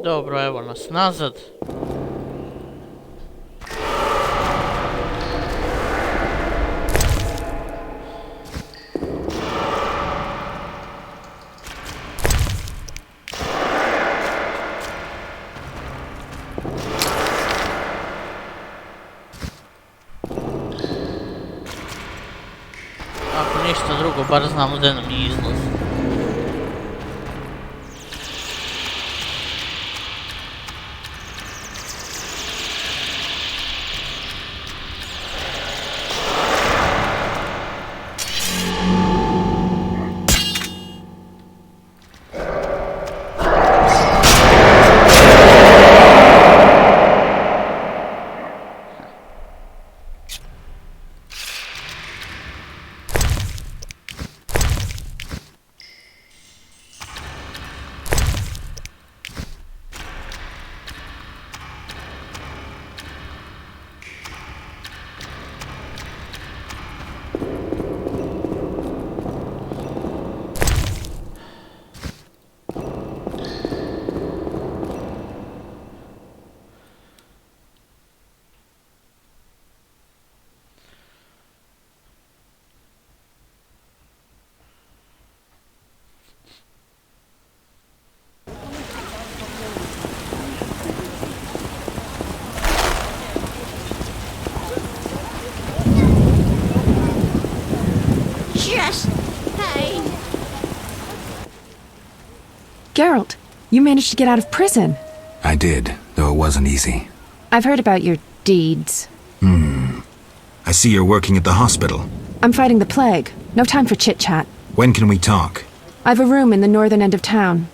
Dobro, evo nas nazad. Ako ništa drugo, bar znamo da nam je izlaz. Geralt, you managed to get out of prison. I did, though it wasn't easy. I've heard about your deeds. I see you're working at the hospital. I'm fighting the plague. No time for chit-chat. When can we talk? I've a room in the northern end of town.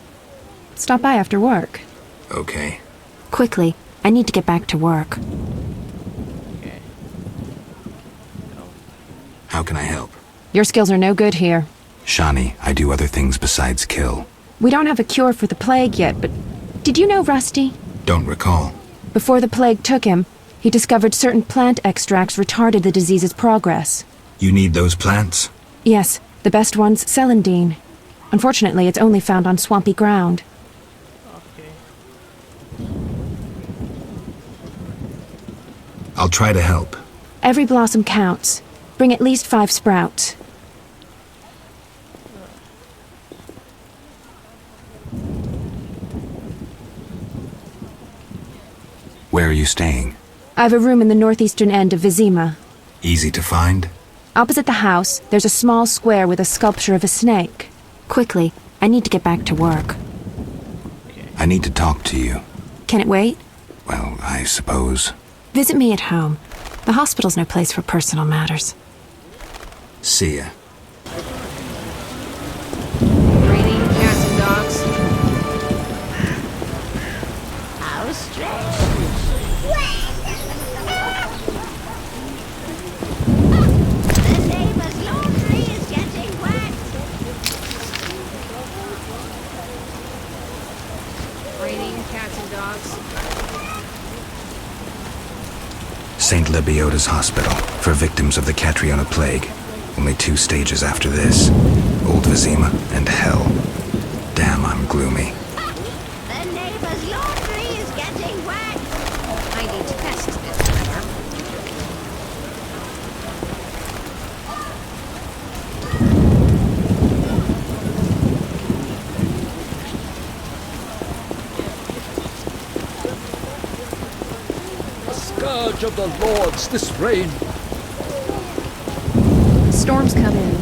Stop by after work. Okay. Quickly, I need to get back to work. Okay. How can I help? Your skills are no good here. Shani, I do other things besides kill. We don't have a cure for the plague yet, but did you know Rusty? Don't recall. Before the plague took him, he discovered certain plant extracts retarded the disease's progress. You need those plants? Yes, the best one's celandine. Unfortunately, it's only found on swampy ground. Okay. I'll try to help. Every blossom counts. Bring at least 5 sprouts. Where are you staying? I have a room in the northeastern end of Vizima. Easy to find? Opposite the house, there's a small square with a sculpture of a snake. Quickly, I need to get back to work. I need to talk to you. Can it wait? Well, I suppose. Visit me at home. The hospital's no place for personal matters. See ya. Raining cats and dogs. How strange. The neighbor's laundry is getting wet. Raining cats and dogs. St. Lebioda's hospital for victims of the Catriona plague. Only 2 stages after this. Old Vizima and hell. Damn, I'm gloomy. The neighbor's laundry is getting wet. I need to test this weather. Scourge of the Lords, this rain. Storms come in.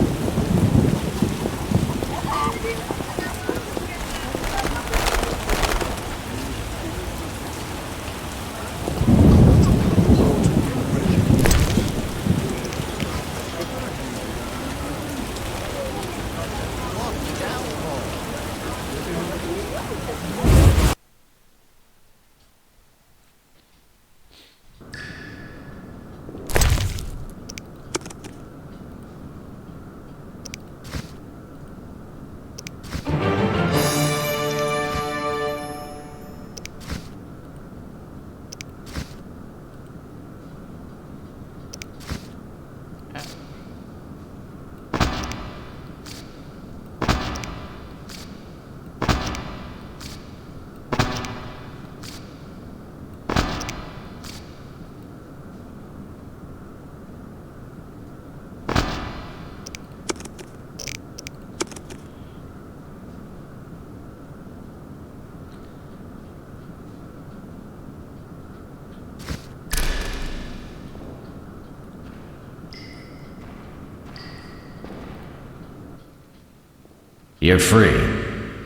You're free,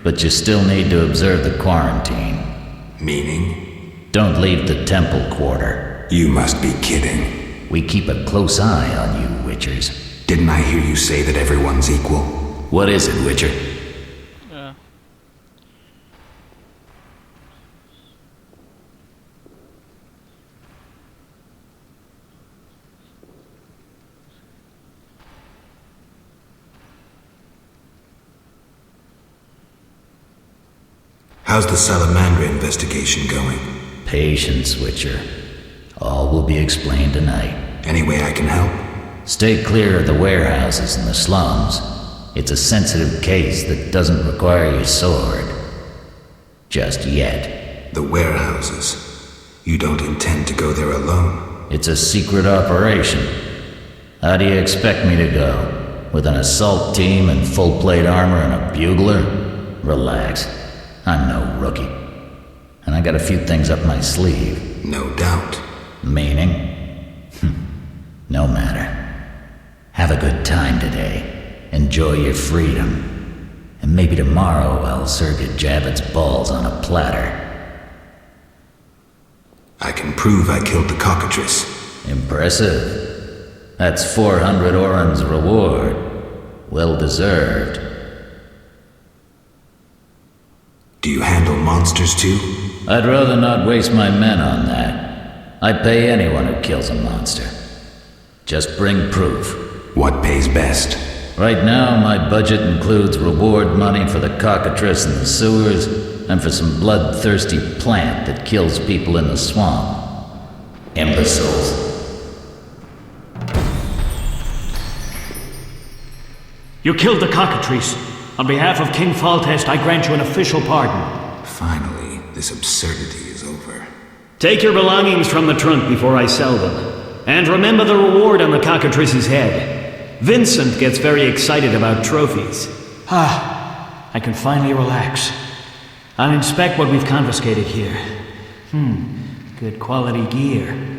but you still need to observe the quarantine. Meaning? Don't leave the temple quarter. You must be kidding. We keep a close eye on you, Witchers. Didn't I hear you say that everyone's equal? What is it, Witcher? Ja. How's the Salamandra investigation going? Patience, Witcher. All will be explained tonight. Any way I can help? Stay clear of the warehouses and the slums. It's a sensitive case that doesn't require your sword. Just yet. The warehouses. You don't intend to go there alone? It's a secret operation. How do you expect me to go? With an assault team and full plate armor and a bugler? Relax. I'm no rookie. And I got a few things up my sleeve. No doubt. Meaning? No matter. Have a good time today. Enjoy your freedom. And maybe tomorrow I'll serve you Jabber's balls on a platter. I can prove I killed the cockatrice. Impressive. That's 400 Oren's reward. Well deserved. Do you handle monsters too? I'd rather not waste my men on that. I pay anyone who kills a monster. Just bring proof. What pays best? Right now, my budget includes reward money for the cockatrice in the sewers and for some bloodthirsty plant that kills people in the swamp. Imbeciles. You killed the cockatrice. On behalf of King Faltest, I grant you an official pardon. Finally, this absurdity is over. Take your belongings from the trunk before I sell them. And remember the reward on the cockatrice's head. Vincent gets very excited about trophies. I can finally relax. I'll inspect what we've confiscated here. Good quality gear.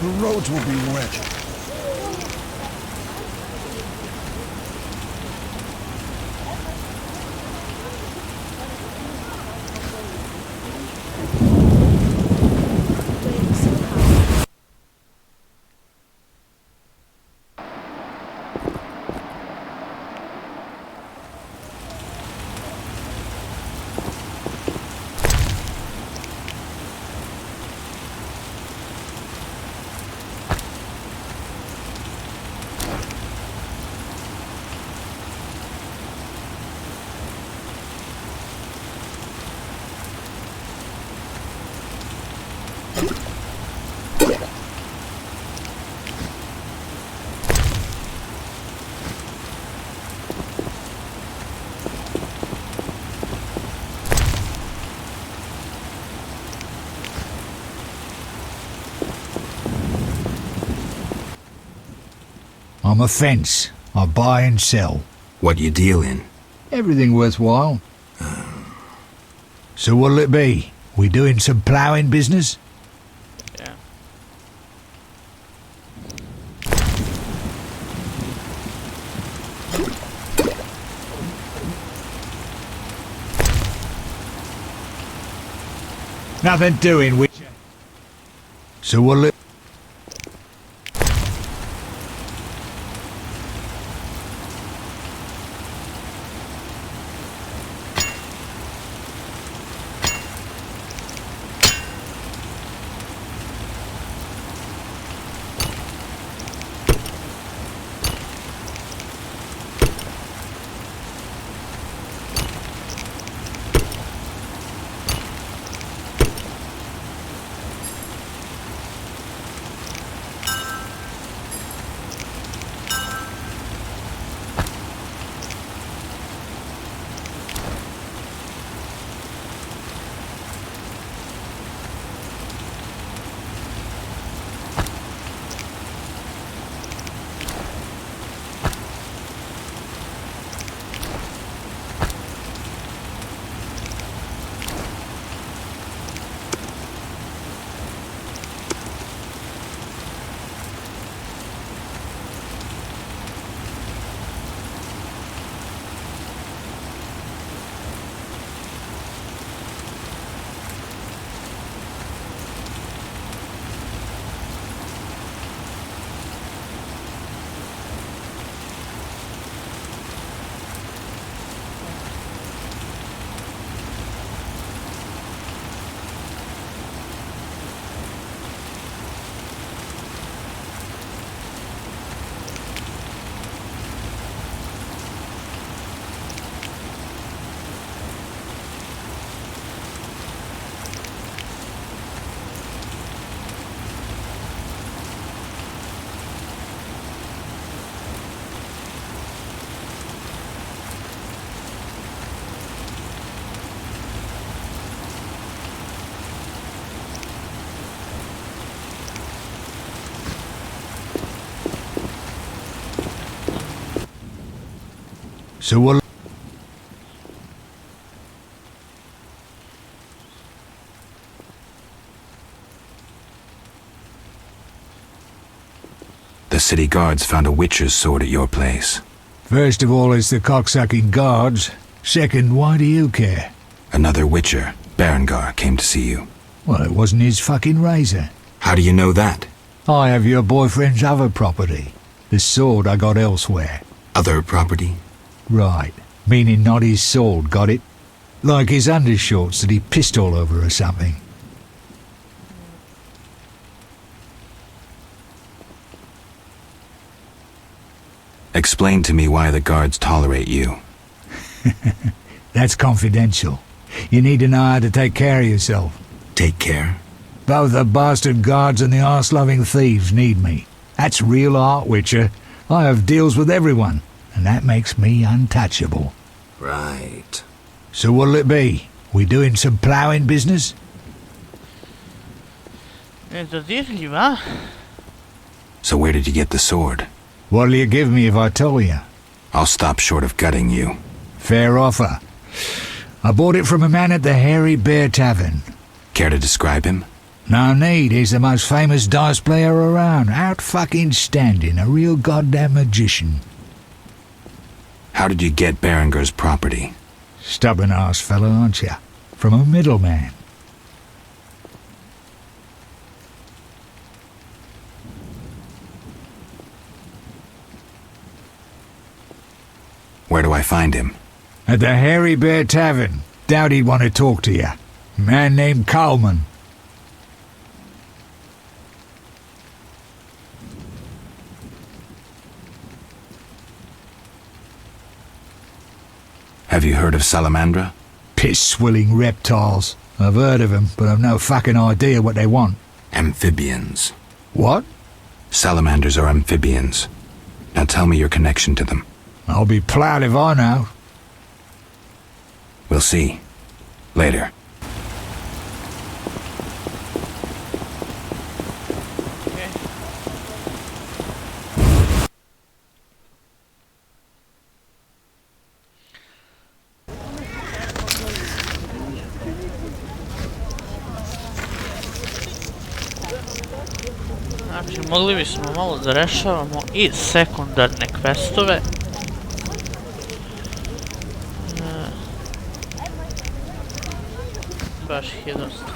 The roads will be wet. I'm a fence. I buy and sell. What you deal in? Everything worthwhile. So what'll it be? We doing some ploughing business? Ja. Nothing doing, Witcher. So what'll it... So what'll... The city guards found a witcher's sword at your place. First of all, it's the cocksucking guards. Second, why do you care? Another witcher, Berengar, came to see you. Well, it wasn't his fucking razor. How do you know that? I have your boyfriend's other property. The sword I got elsewhere. Other property? Right. Meaning not his sword, got it? Like his undershorts that he pissed all over or something. Explain to me why the guards tolerate you. That's confidential. You need to know how to take care of yourself. Take care? Both the bastard guards and the arse-loving thieves need me. That's real art, Witcher. I have deals with everyone, and that makes me untouchable. Right. So what'll it be? We doing some ploughing business? Dat is niet waar. So where did you get the sword? What'll you give me if I told you? I'll stop short of gutting you. Fair offer. I bought it from a man at the Hairy Bear Tavern. Care to describe him? No need, he's the most famous dice player around. Out fucking standing, a real goddamn magician. How did you get Berengar's property? Stubborn-ass fellow, aren't you? From a middleman. Where do I find him? At the Hairy Bear Tavern. Doubt he'd want to talk to you. Man named Coleman. Have you heard of Salamandra? Piss-swilling reptiles. I've heard of them, but I've no fucking idea what they want. Amphibians. What? Salamanders are amphibians. Now tell me your connection to them. I'll be ploughed if I know. We'll see. Later. Znači, mogli bismo malo da rešavamo i sekundarne questove. Baš ih je dosta.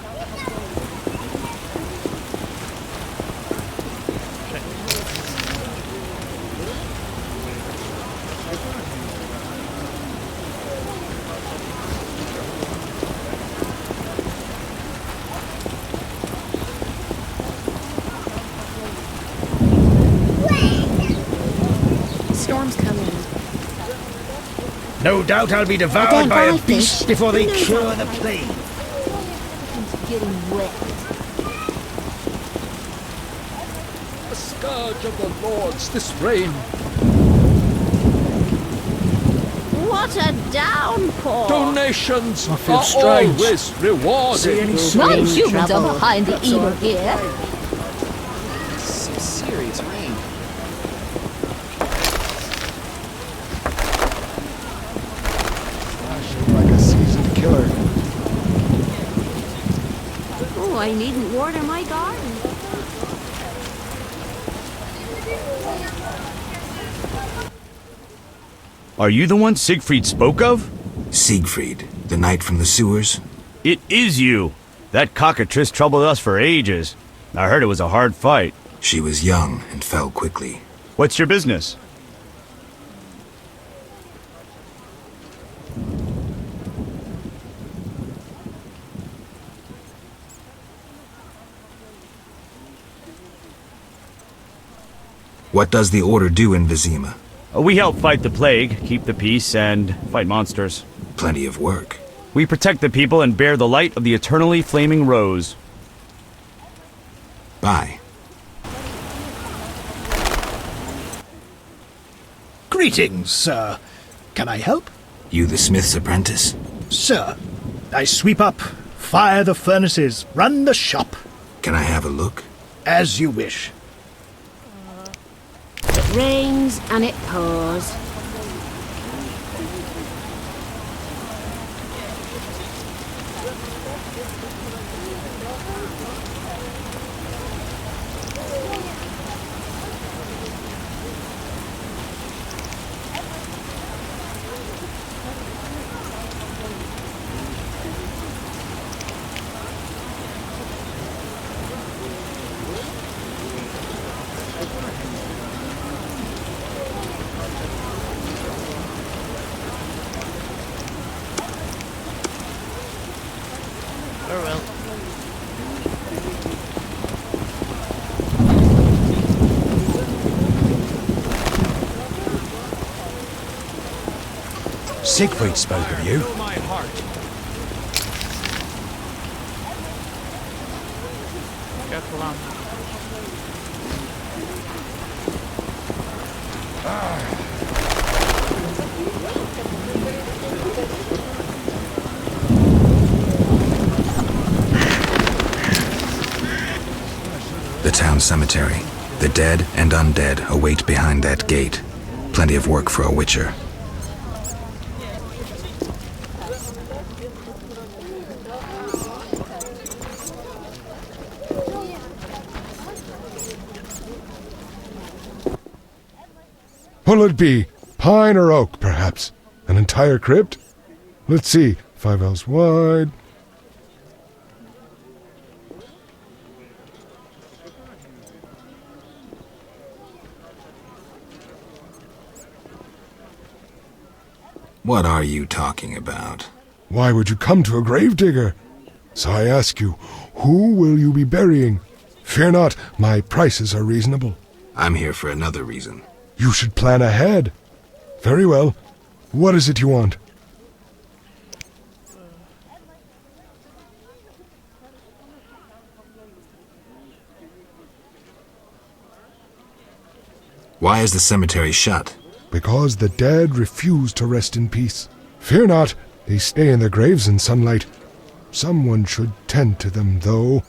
Storm's coming. No doubt I'll be devoured by a beast before they cure the plague. It's getting wet. The scourge of the lords, this rain. What a downpour! Donations I feel are strange. always rewarded. See any Nine strange humans are trouble? behind the evil here. Some serious rain. Like a seasoned killer. Oh, I needn't water my garden. Are you the one Siegfried spoke of? Siegfried, the knight from the sewers? It is you. That cockatrice troubled us for ages. I heard it was a hard fight. She was young and fell quickly. What's your business? What does the order do in Vizima? We help fight the plague, keep the peace, and fight monsters. Plenty of work. We protect the people and bear the light of the eternally flaming rose. Bye. Greetings, sir. Can I help? You the smith's apprentice? Sir, I sweep up, fire the furnaces, run the shop. Can I have a look? As you wish. It rains and it pours. Farewell. Siegfried spoke of you. Careful on. The town cemetery. The dead and undead await behind that gate. Plenty of work for a witcher. What'll it be? Pine or oak, perhaps? An entire crypt? Let's see. 5 ells wide. What are you talking about? Why would you come to a gravedigger? So I ask you, who will you be burying? Fear not, my prices are reasonable. I'm here for another reason. You should plan ahead. Very well. What is it you want? Why is the cemetery shut? Because the dead refuse to rest in peace. Fear not, they stay in their graves in sunlight. Someone should tend to them, though.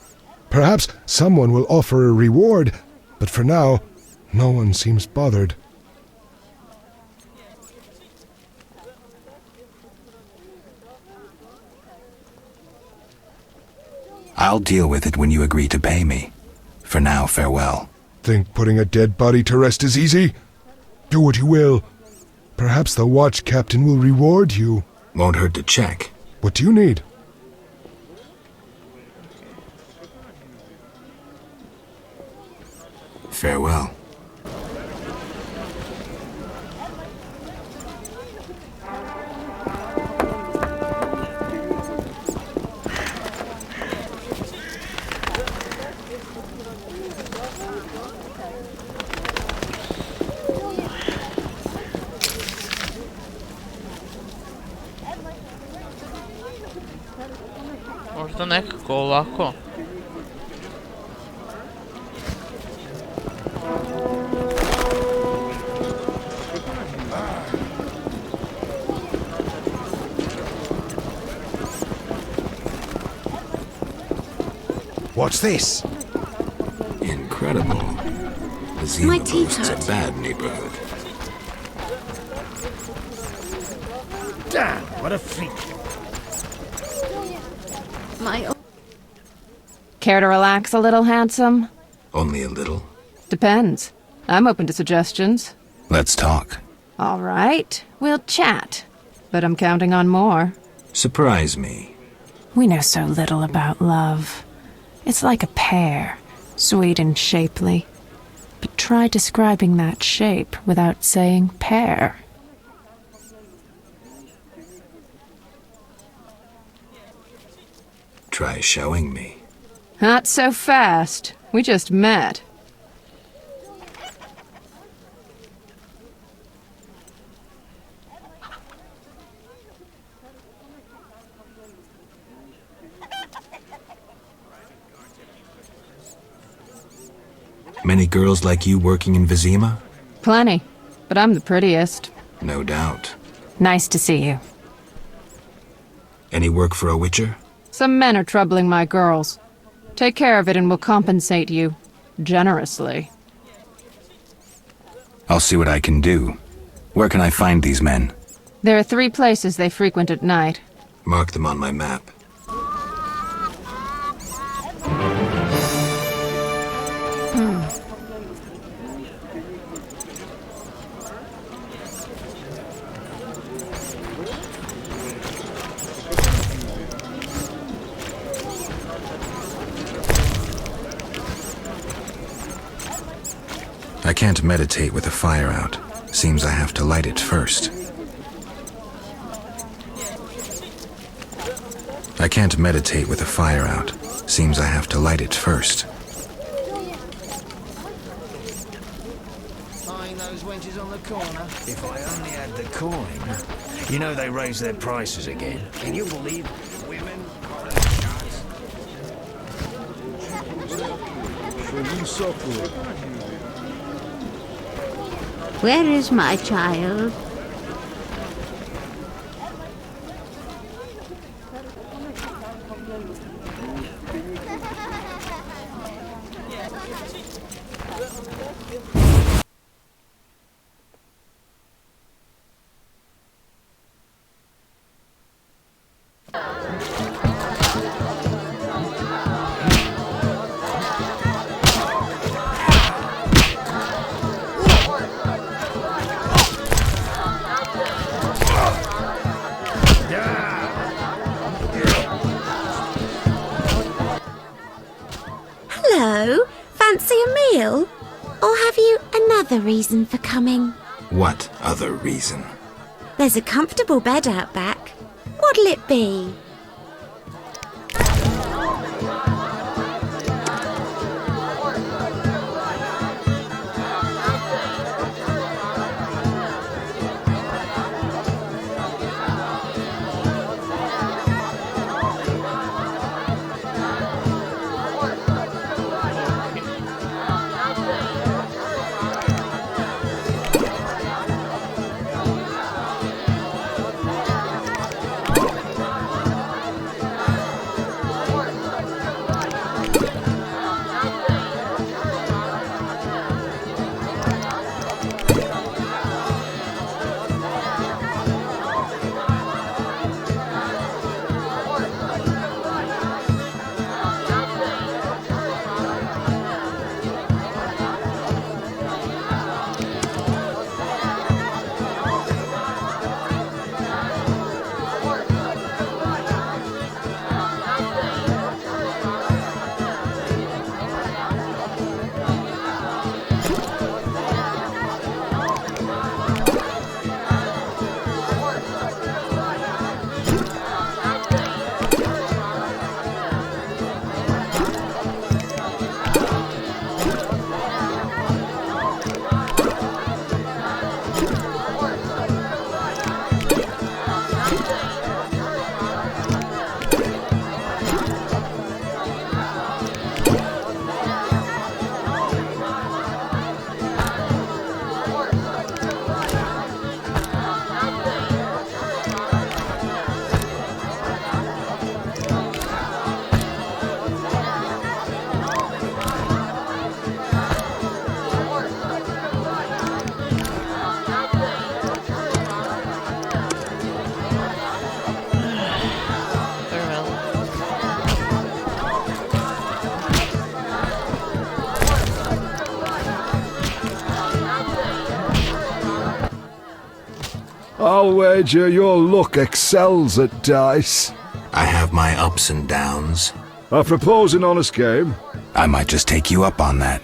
Perhaps someone will offer a reward, but for now, no one seems bothered. I'll deal with it when you agree to pay me. For now, farewell. Think putting a dead body to rest is easy? Do what you will. Perhaps the watch captain will reward you. Won't hurt to check. What do you need? Farewell. Možda nekako ovako. What's this? Incredible. My Vizima teeth boasts a hurt. bad neighborhood. Damn, what a freak. My Care to relax a little, handsome? Only a little. Depends. I'm open to suggestions. Let's talk. All right, we'll chat. But I'm counting on more. Surprise me. We know so little about love. It's like a pear, sweet and shapely. But try describing that shape without saying pear. Try showing me. Not so fast. We just met. Many girls like you working in Vizima? Plenty. But I'm the prettiest. No doubt. Nice to see you. Any work for a Witcher? Some men are troubling my girls. Take care of it and we'll compensate you. Generously. I'll see what I can do. Where can I find these men? There are 3 places they frequent at night. Mark them on my map. I can't meditate with a fire out. Seems I have to light it first. I can't meditate with a fire out. Seems I have to light it first. Buying those wenches on the corner. If I only had the coin. You know they raised their prices again. Can you believe women? Where is my child? Hello, fancy a meal? Or have you another reason for coming? What other reason? There's a comfortable bed out back. What'll it be? I'll wager your luck excels at dice. I have my ups and downs. I propose an honest game. I might just take you up on that.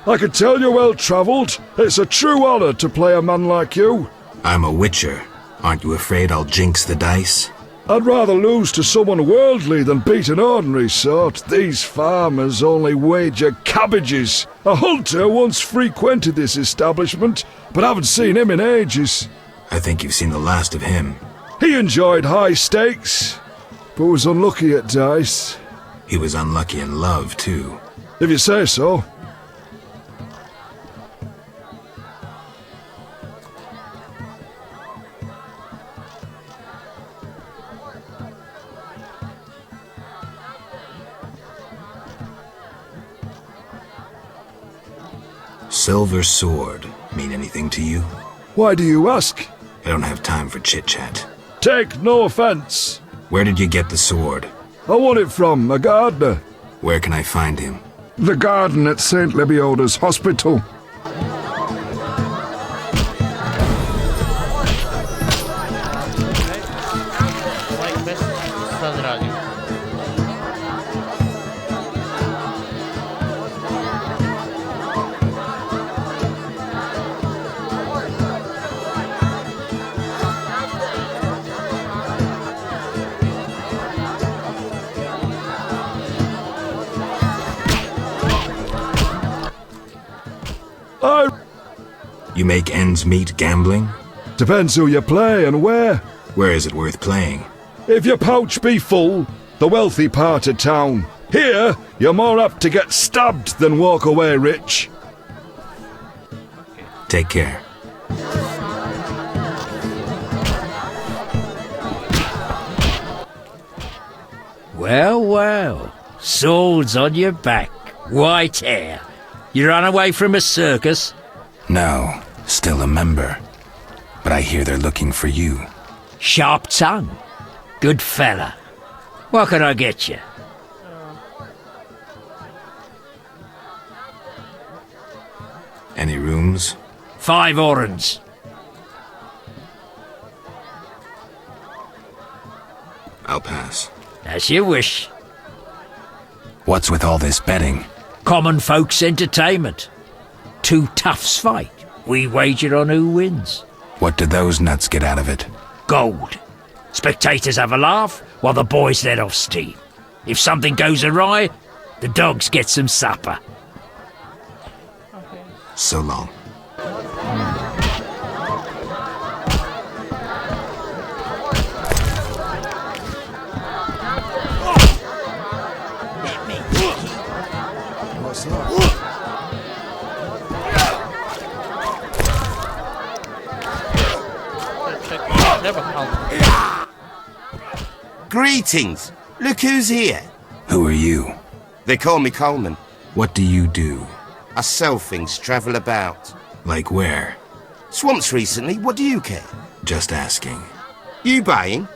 I can tell you're well-travelled. It's a true honor to play a man like you. I'm a witcher. Aren't you afraid I'll jinx the dice? I'd rather lose to someone worldly than beat an ordinary sort. These farmers only wager cabbages. A hunter once frequented this establishment, but I haven't seen him in ages. I think you've seen the last of him. He enjoyed high stakes, but was unlucky at dice. He was unlucky in love, too. If you say so. Silver sword mean anything to you? Why do you ask? I don't have time for chit-chat. Take no offense. Where did you get the sword? I won it from a gardener. Where can I find him? The garden at St. Lebioda's hospital. You make ends meet gambling? Depends who you play and where. Where is it worth playing? If your pouch be full, the wealthy part of town. Here, you're more apt to get stabbed than walk away rich. Take care. Well, well. Swords on your back. White hair. You ran away from a circus? No, still a member. But I hear they're looking for you. Sharp tongue. Good fella. What can I get you? Any rooms? 5 orens. I'll pass. As you wish. What's with all this betting? Common folks' entertainment. 2 toughs fight. We wager on who wins. What do those nuts get out of it? Gold. Spectators have a laugh while the boys let off steam. If something goes awry, the dogs get some supper. So long. Greetings! Look who's here. Who are you? They call me Coleman. What do you do? I sell things, travel about. Like where? Swamps recently, what do you care? Just asking. You buying?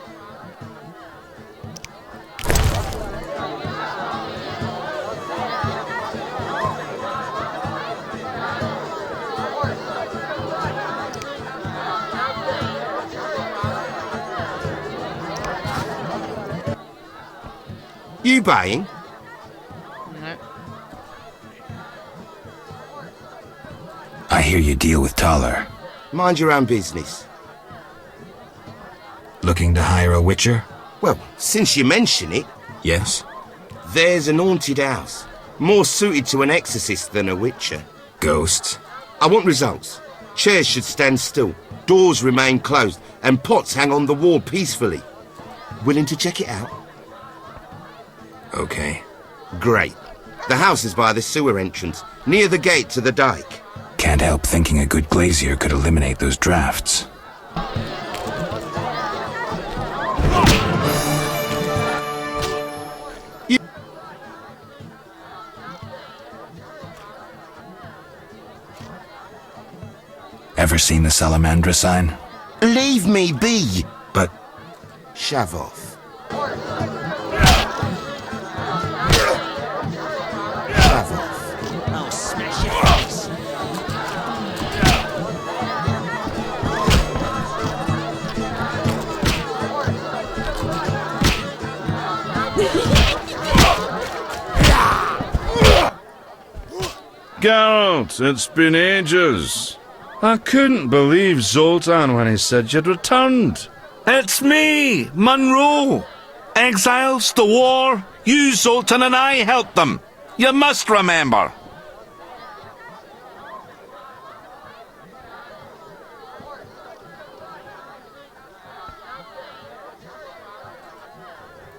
You buying? No. I hear you deal with Taller. Mind your own business. Looking to hire a witcher? Well, since you mention it... Yes? There's an haunted house. More suited to an exorcist than a witcher. Ghosts? I want results. Chairs should stand still. Doors remain closed. And pots hang on the wall peacefully. Willing to check it out? Okay. Great. The house is by the sewer entrance, near the gate to the dike. Can't help thinking a good glazier could eliminate those drafts. Ever seen the Salamandra sign? Leave me be! But... Shove off. Geralt, it's been ages. I couldn't believe Zoltan when he said you'd returned. It's me, Monroe. Exiles, the war, you, Zoltan, and I helped them. You must remember.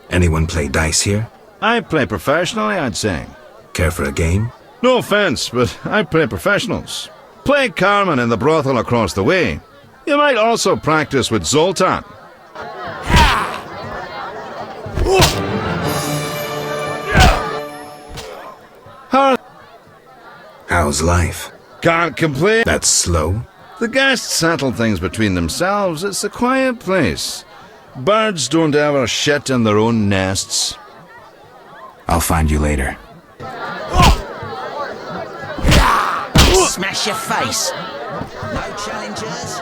Anyone play dice here? I play professionally, I'd say. Care for a game? No offense, but I play professionals. Play Carmen in the brothel across the way. You might also practice with Zoltan. How's life? Can't complain. That's slow. The guests settle things between themselves. It's a quiet place. Birds don't ever shit in their own nests. I'll find you later. Smash your face. No challengers.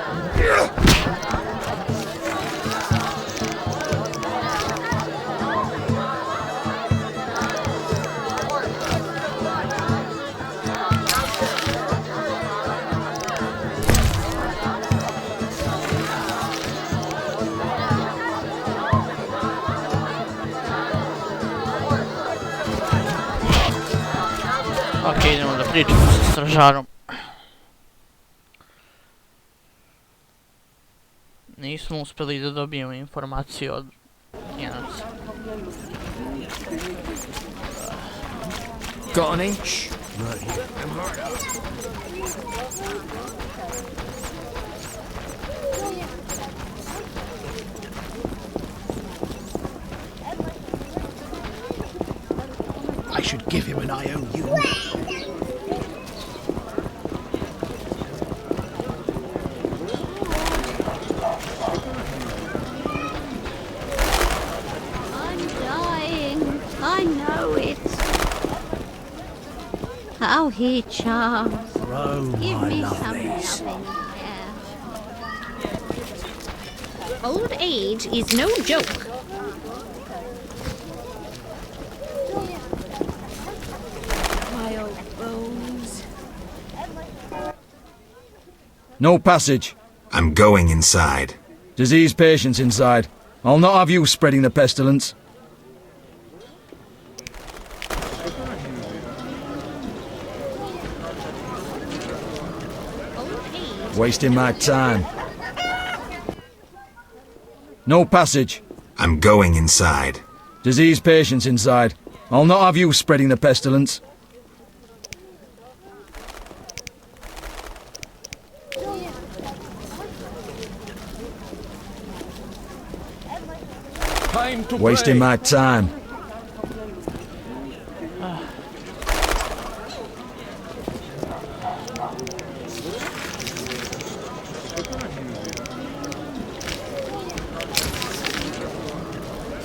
Ok, idemo da pričamo sa stražarom. Nismo uspjeli da dobijemo informaciju od Janaca. Got any? I should give him an IOU. I'm dying. I know it. Oh, here, Charles. Give me some loving care. Old age is no joke. My old bones. No passage. I'm going inside. Disease patients inside. I'll not have you spreading the pestilence. Wasting my time. No passage. I'm going inside. Disease patients inside. I'll not have you spreading the pestilence. Wasting my time.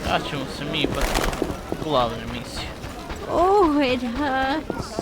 Vraćamo se mi ipak na glavne misije. Oh, it hurts.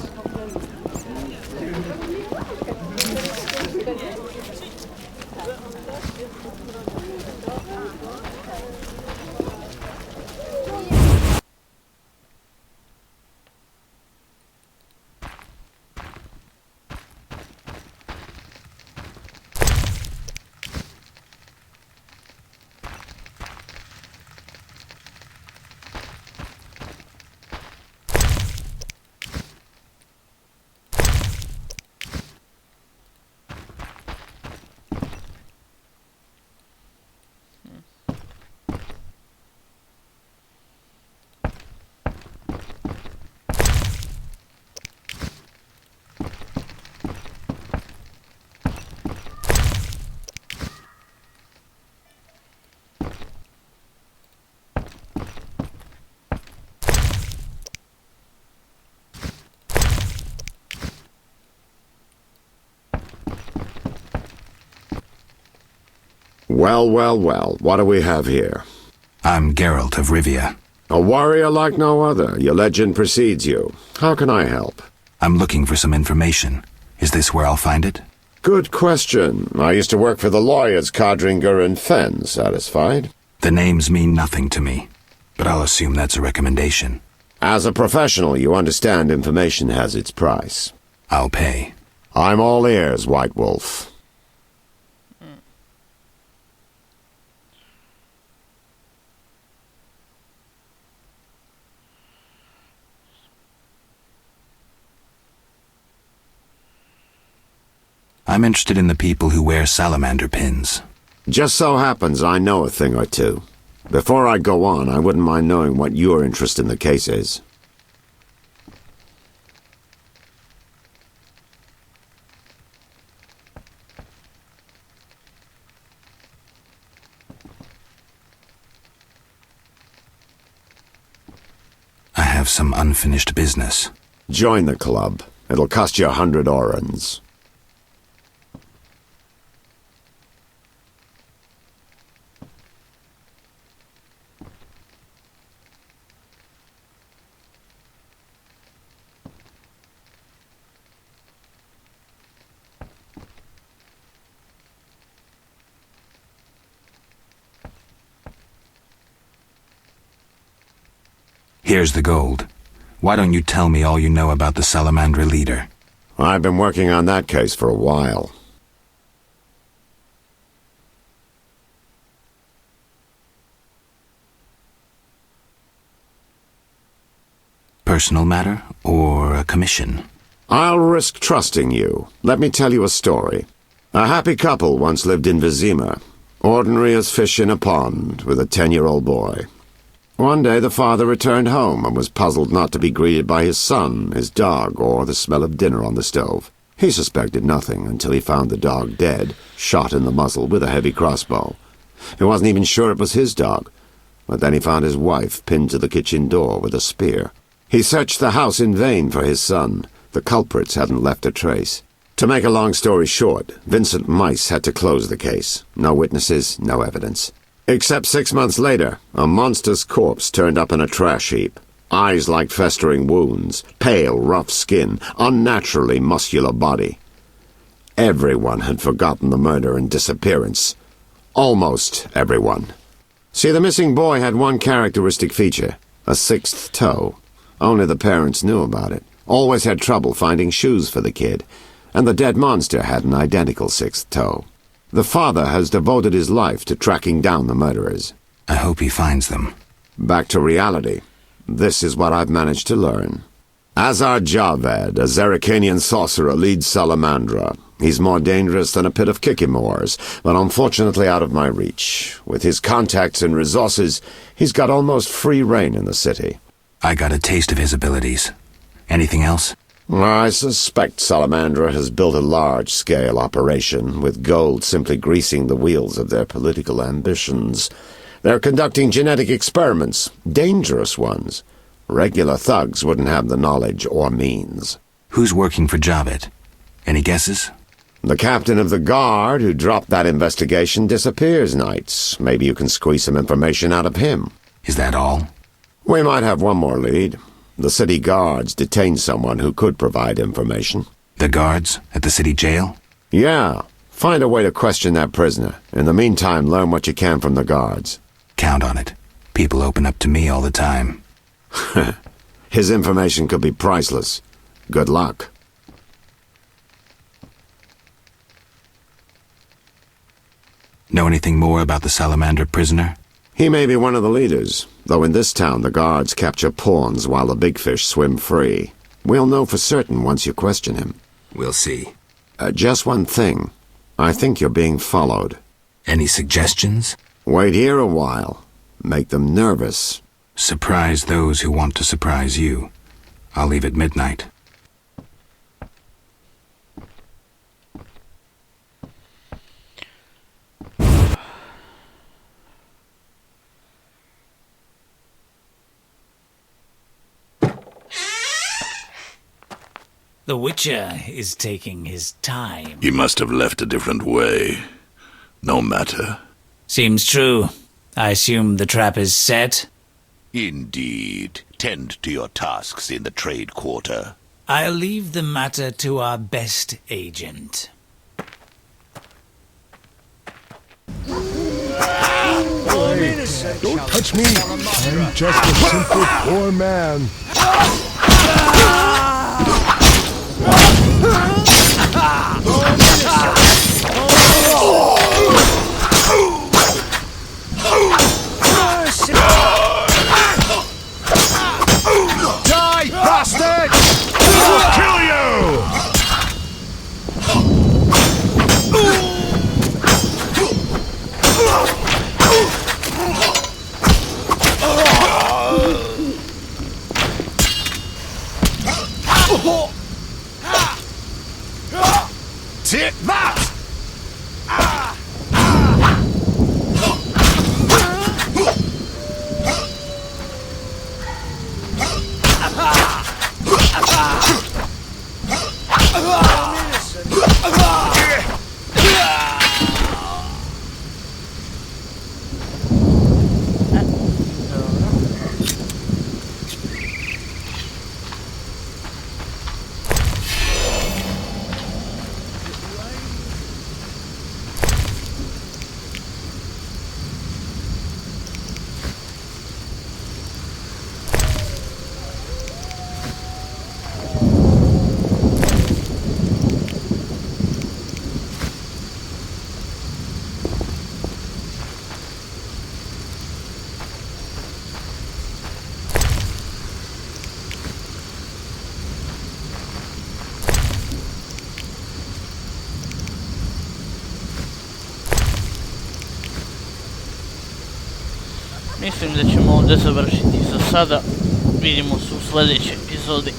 Well, well, well, what do we have here? I'm Geralt of Rivia. A warrior like no other. Your legend precedes you. How can I help? I'm looking for some information. Is this where I'll find it? Good question. I used to work for the lawyers Codringer and Fenn. Satisfied? The names mean nothing to me, but I'll assume that's a recommendation. As a professional, you understand information has its price. I'll pay. I'm all ears, White Wolf. I'm interested in the people who wear salamander pins. Just so happens I know a thing or two. Before I go on, I wouldn't mind knowing what your interest in the case is. I have some unfinished business. Join the club. It'll cost you 100 orens. Here's the gold. Why don't you tell me all you know about the Salamandra leader? I've been working on that case for a while. Personal matter or a commission? I'll risk trusting you. Let me tell you a story. A happy couple once lived in Vizima, ordinary as fish in a pond, with a 10-year-old boy. One day the father returned home and was puzzled not to be greeted by his son, his dog, or the smell of dinner on the stove. He suspected nothing until he found the dog dead, shot in the muzzle with a heavy crossbow. He wasn't even sure it was his dog, but then he found his wife pinned to the kitchen door with a spear. He searched the house in vain for his son. The culprits hadn't left a trace. To make a long story short, Vincent Mice had to close the case. No witnesses, no evidence. Except 6 months later, a monster's corpse turned up in a trash heap. Eyes like festering wounds, pale, rough skin, unnaturally muscular body. Everyone had forgotten the murder and disappearance. Almost everyone. See, the missing boy had one characteristic feature, a sixth toe. Only the parents knew about it. Always had trouble finding shoes for the kid. And the dead monster had an identical sixth toe. The father has devoted his life to tracking down the murderers. I hope he finds them. Back to reality. This is what I've managed to learn. Azar Javed, a Zerrikanian sorcerer, leads Salamandra. He's more dangerous than a pit of kikimores, but unfortunately out of my reach. With his contacts and resources, he's got almost free reign in the city. I got a taste of his abilities. Anything else? I suspect Salamandra has built a large-scale operation, with gold simply greasing the wheels of their political ambitions. They're conducting genetic experiments, dangerous ones. Regular thugs wouldn't have the knowledge or means. Who's working for Javed? Any guesses? The captain of the guard who dropped that investigation disappears nights. Maybe you can squeeze some information out of him. Is that all? We might have one more lead. The city guards detained someone who could provide information. The guards at the city jail? Yeah. Find a way to question that prisoner. In the meantime, learn what you can from the guards. Count on it. People open up to me all the time. His information could be priceless. Good luck. Know anything more about the Salamander prisoner? He may be one of the leaders, though in this town the guards capture pawns while the big fish swim free. We'll know for certain once you question him. We'll see. Just one thing. I think you're being followed. Any suggestions? Wait here a while. Make them nervous. Surprise those who want to surprise you. I'll leave at midnight. The Witcher is taking his time. He must have left a different way. No matter. Seems true. I assume the trap is set? Indeed. Tend to your tasks in the trade quarter. I'll leave the matter to our best agent. Don't touch me! I'm just a simple poor man. Die, bastard! I'll kill you! Take that! Mislim da ćemo ovdje završiti za sada. Vidimo se u sljedećoj epizodi.